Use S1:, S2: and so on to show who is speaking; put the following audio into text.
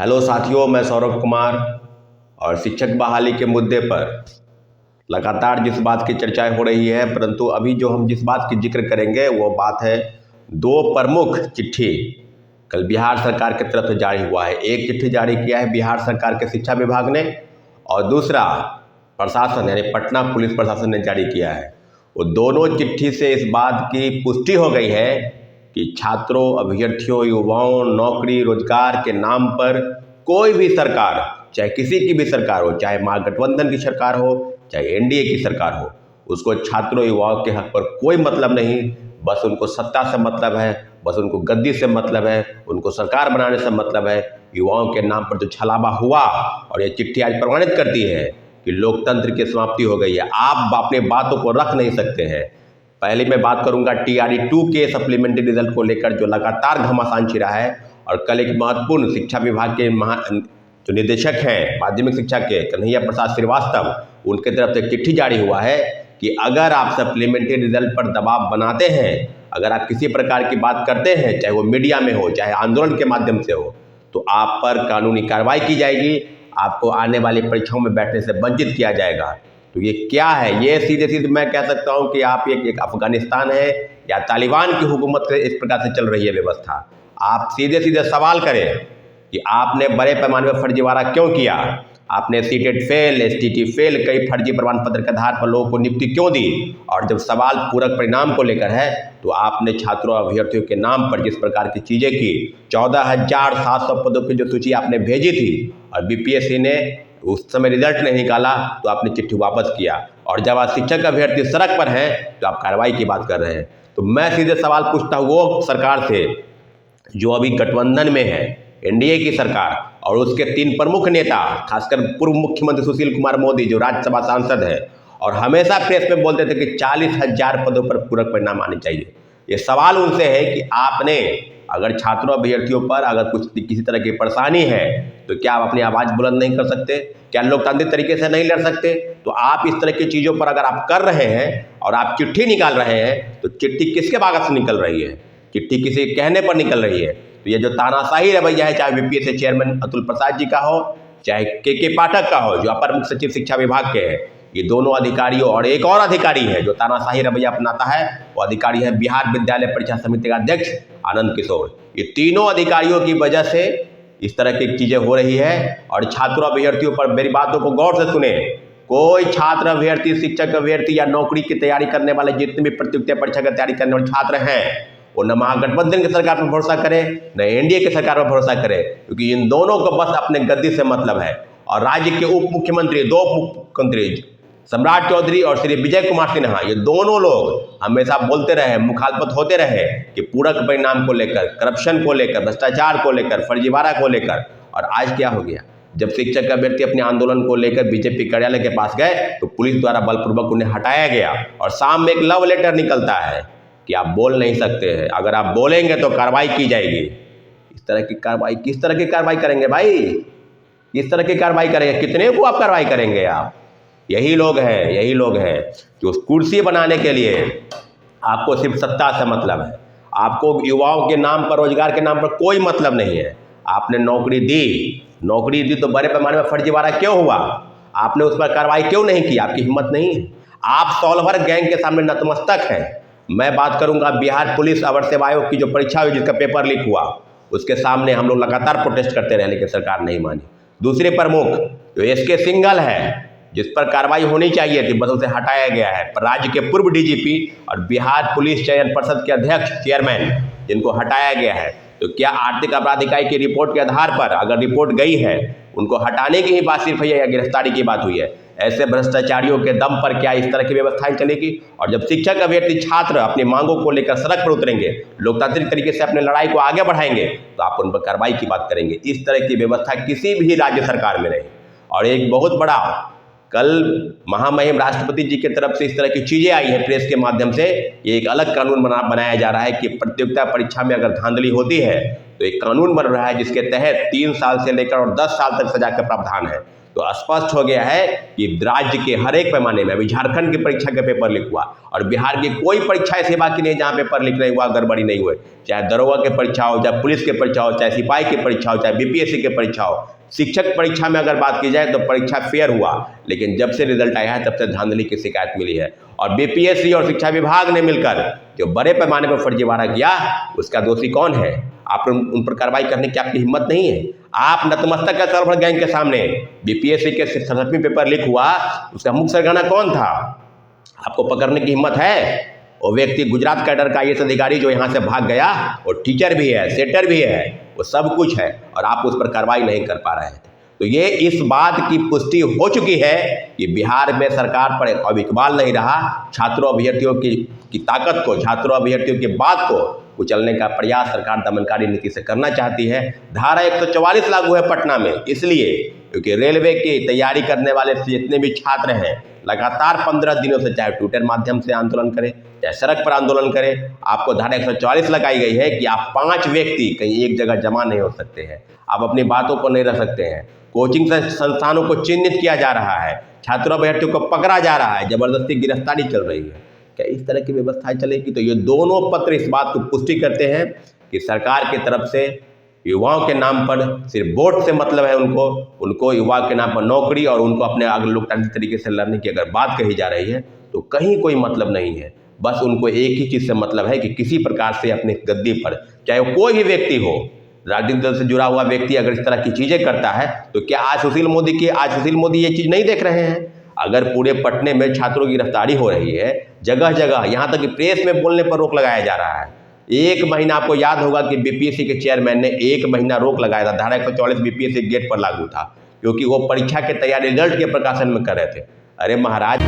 S1: Hello साथियों, मैं सौरभ कुमार। और शिक्षक बहाली के मुद्दे पर लगातार जिस बात की चर्चाएं हो रही है, परंतु अभी जो हम जिस बात की जिक्र करेंगे वो बात है दो प्रमुख चिट्ठी कल बिहार सरकार की तरफ से जारी हुआ है। एक चिट्ठी जारी किया है बिहार सरकार के शिक्षा विभाग ने और दूसरा प्रशासन यानी पटना पुलिस प्रशासन ने जारी किया है। वो दोनों चिट्ठी से इस बात की पुष्टि हो गई है कि छात्रों, अभ्यर्थियों, युवाओं, नौकरी रोजगार के नाम पर कोई भी सरकार, चाहे किसी की भी सरकार हो, चाहे महागठबंधन की सरकार हो, चाहे एनडीए की सरकार हो, उसको छात्रों युवाओं के हक पर कोई मतलब नहीं। बस उनको सत्ता से मतलब है, बस उनको गद्दी से मतलब है, उनको सरकार बनाने से मतलब है। युवाओं के नाम पर जो छलावा हुआ और ये चिट्ठी आज प्रमाणित करती है कि लोकतंत्र की समाप्ति हो गई है। आप अपने बातों को रख नहीं सकते हैं। पहले मैं बात करूंगा TRE-2 के सप्लीमेंट्री रिजल्ट को लेकर जो लगातार घमासान छिड़ा है। और कल एक महत्वपूर्ण शिक्षा विभाग के जो निदेशक हैं माध्यमिक शिक्षा के कन्हैया प्रसाद श्रीवास्तव, उनके तरफ से चिट्ठी जारी हुआ है कि अगर आप सप्लीमेंट्री रिजल्ट पर दबाव बनाते हैं, अगर आप किसी प्रकार की बात करते हैं, चाहे वो मीडिया में हो, चाहे आंदोलन के माध्यम से हो, तो आप पर कानूनी कार्रवाई की जाएगी, आपको आने वाली परीक्षाओं में बैठने से वंचित किया जाएगा। तो ये क्या है? ये सीधे सीधे मैं कह सकता हूँ कि आप एक अफगानिस्तान है या तालिबान की हुकूमत से इस प्रकार से चल रही है व्यवस्था। आप सीधे सीधे सवाल करें कि आपने बड़े पैमाने पर फर्जीवाड़ा क्यों किया। आपने सीटेट फेल, STT फेल, कई फर्जी प्रमाण पत्र के आधार पर लोगों को नियुक्ति क्यों दी। और जब सवाल पूरक परिणाम को लेकर है तो आपने छात्रों अभ्यर्थियों के नाम पर जिस प्रकार की चीज़ें की, 14,700 पदों की जो सूची आपने भेजी थी और BPSC ने उस समय रिजल्ट नहीं निकाला तो आपने चिट्ठी वापस किया। और जब आज शिक्षक अभ्यर्थी सड़क पर हैं तो आप कार्रवाई की बात कर रहे हैं। तो मैं सीधे सवाल पूछता हूँ वो सरकार से जो अभी गठबंधन में है, एनडीए की सरकार, और उसके 3 प्रमुख नेता, खासकर पूर्व मुख्यमंत्री सुशील कुमार मोदी जो राज्यसभा सांसद है और हमेशा प्रेस में बोलते थे कि 40,000 पदों पर पूरक परिणाम आने चाहिए। ये सवाल उनसे है कि आपने अगर छात्रों अभ्यर्थियों पर अगर किसी तरह की परेशानी है तो क्या आप अपनी आवाज़ बुलंद नहीं कर सकते? क्या लोकतांत्रिक तरीके से नहीं लड़ सकते? तो आप इस तरह की चीज़ों पर अगर आप कर रहे हैं और आप चिट्ठी निकाल रहे हैं तो चिट्ठी किसके कागज से निकल रही है? चिट्ठी किसी कहने पर निकल रही है। तो ये जो तानाशाही रवैया है, चाहे BPSC चेयरमैन अतुल प्रसाद जी का हो, चाहे के पाठक का हो जो अपर मुख्य सचिव शिक्षा विभाग के हैं, ये दोनों अधिकारियों और एक और अधिकारी है जो तानाशाही रवैया अपनाता है, वो अधिकारी है बिहार विद्यालय परीक्षा समिति का अध्यक्ष आनंद किशोर। ये तीनों अधिकारियों की वजह से इस तरह की चीज़ें हो रही है। और छात्रों अभ्यर्थियों पर मेरी बातों को गौर से सुने। कोई छात्र अभ्यर्थी, शिक्षक अभ्यर्थी या नौकरी की तैयारी करने वाले जितने भी प्रतियोगिता परीक्षा की तैयारी करने वाले छात्र हैं, वो न महागठबंधन की सरकार पर भरोसा करे, न एनडीए की सरकार पर भरोसा करे, क्योंकि इन दोनों को बस अपने गद्दी से मतलब है। और राज्य के उप मुख्यमंत्री, 2 मुख्यमंत्री सम्राट चौधरी और श्री विजय कुमार सिन्हा, ये दोनों लोग हमेशा बोलते रहे, मुखालफत होते रहे कि पूरक परिणाम को लेकर, करप्शन को लेकर, भ्रष्टाचार को लेकर, फर्जीवाड़ा को लेकर। और आज क्या हो गया? जब शिक्षक अभ्यर्थी अपने आंदोलन को लेकर बीजेपी कार्यालय के पास गए तो पुलिस द्वारा बलपूर्वक उन्हें हटाया गया और शाम में एक लव लेटर निकलता है कि आप बोल नहीं सकते हैं, अगर आप बोलेंगे तो कार्रवाई की जाएगी। इस तरह की कार्रवाई, किस तरह की कार्रवाई करेंगे भाई? किस तरह की कार्रवाई करेंगे? कितने को आप कार्रवाई करेंगे? आप यही लोग हैं जो कुर्सी बनाने के लिए आपको सिर्फ सत्ता से मतलब है, आपको युवाओं के नाम पर, रोजगार के नाम पर कोई मतलब नहीं है। आपने नौकरी दी तो बड़े पैमाने पर फर्जीवाड़ा क्यों हुआ? आपने उस पर कार्रवाई क्यों नहीं की? आपकी हिम्मत नहीं है। आप सॉल्वर गैंग के सामने नतमस्तक हैं। मैं बात करूंगा बिहार पुलिस अवर सेवा आयोग की जो परीक्षा हुई, जिसका पेपर लीक हुआ, उसके सामने हम लोग लगातार प्रोटेस्ट करते रहे लेकिन सरकार नहीं मानी। दूसरे प्रमुख जो SK सिंघल है, जिस पर कार्रवाई होनी चाहिए थी, बस उसे हटाया गया है। राज्य के पूर्व DGP और बिहार पुलिस चयन परिषद के अध्यक्ष, चेयरमैन, जिनको हटाया गया है। तो क्या आर्थिक अपराध इकाई की रिपोर्ट के आधार पर अगर रिपोर्ट गई है, उनको हटाने की ही बात सिर्फ है या गिरफ्तारी की बात हुई है? ऐसे भ्रष्टाचारियों के दम पर क्या इस तरह की व्यवस्थाएं चलेगी? और जब शिक्षक अभ्यर्थी छात्र अपनी मांगों को लेकर सड़क पर उतरेंगे, लोकतांत्रिक तरीके से अपनी लड़ाई को आगे बढ़ाएंगे, तो आप उन पर कार्रवाई की बात करेंगे। इस तरह की व्यवस्था किसी भी राज्य सरकार में नहीं। और एक बहुत बड़ा कल महामहिम राष्ट्रपति जी की तरफ से इस तरह की चीज़ें आई है प्रेस के माध्यम से। ये एक अलग कानून बनाया जा रहा है कि प्रतियोगिता परीक्षा में अगर धांधली होती है तो एक कानून बन रहा है जिसके तहत 3 साल से लेकर और 10 साल तक सजा का प्रावधान है। तो स्पष्ट हो गया है कि राज्य के हर एक पैमाने में, अभी झारखंड की परीक्षा के पेपर लीक हुआ और बिहार की कोई परीक्षा ऐसी बाकी नहीं जहाँ पेपर लीक नहीं हुआ, गड़बड़ी नहीं हुई। चाहे दरोगा की परीक्षा हो, चाहे पुलिस की परीक्षा हो, चाहे सिपाही की परीक्षा हो, चाहे बीपीएससी की परीक्षा हो, शिक्षक परीक्षा में अगर बात की जाए तो परीक्षा फेयर हुआ, लेकिन जब से रिजल्ट आया है तब से धांधली की शिकायत मिली है। और बीपीएससी और शिक्षा विभाग ने मिलकर जो बड़े पैमाने पर फर्जीवाड़ा किया, उसका दोषी कौन है? आप उन पर कार्रवाई करने की आपकी हिम्मत नहीं है। आप नतमस्तक है सर्वर गैंग के सामने। बीपीएससी के 67वें पेपर लीक हुआ, उसका मुख्य सरगना कौन था? आपको पकड़ने की हिम्मत है? वो व्यक्ति गुजरात कैडर का आईएएस अधिकारी जो यहाँ से भाग गया, वो टीचर भी है, सेटर भी है, वो सब कुछ है, और आप उस पर कार्रवाई नहीं कर पा रहे थे। तो ये इस बात की पुष्टि हो चुकी है कि बिहार में सरकार पर अब इकबाल नहीं रहा। छात्रों अभ्यर्थियों की ताकत को, छात्रों अभ्यर्थियों की बात को कुचलने का प्रयास सरकार दमनकारी नीति से करना चाहती है। धारा 144 लागू है पटना में, इसलिए क्योंकि रेलवे की तैयारी करने वाले जितने भी छात्र हैं लगातार 15 दिनों से, चाहे ट्विटर माध्यम से आंदोलन करें, चाहे सड़क पर आंदोलन करें, आपको धारा 144 लगाई गई है कि आप 5 व्यक्ति कहीं एक जगह जमा नहीं हो सकते हैं, आप अपनी बातों को नहीं रख सकते हैं। कोचिंग संस्थानों को चिन्हित किया जा रहा है, छात्रों अभ्यर्थियों को पकड़ा जा रहा है, जबरदस्ती गिरफ्तारी चल रही है। क्या इस तरह की व्यवस्थाएं चलेगी? तो ये दोनों पत्र इस बात को पुष्टि करते हैं कि सरकार की तरफ से युवाओं के नाम पर सिर्फ वोट से मतलब है, उनको युवा के नाम पर नौकरी और उनको अपने आगे लोकतांत्रिक तरीके से लड़ने की अगर बात कही जा रही है तो कहीं कोई मतलब नहीं है। बस उनको एक ही चीज़ से मतलब है कि किसी प्रकार से अपने गद्दी पर, चाहे वो कोई भी व्यक्ति हो, राजनीतिक दल से जुड़ा हुआ व्यक्ति अगर इस तरह की चीज़ें करता है तो क्या आज सुशील मोदी ये चीज़ नहीं देख रहे हैं? अगर पूरे पटने में छात्रों की गिरफ्तारी हो रही है, जगह जगह, यहाँ तक कि प्रेस में बोलने पर रोक लगाया जा रहा है। 1 महीना आपको याद होगा कि बीपीएससी के चेयरमैन ने 1 महीना रोक लगाया था, धारा 144 बीपीएससी गेट पर लागू था, क्योंकि वो परीक्षा के तैयारी रिजल्ट के प्रकाशन में कर रहे थे। अरे महाराज,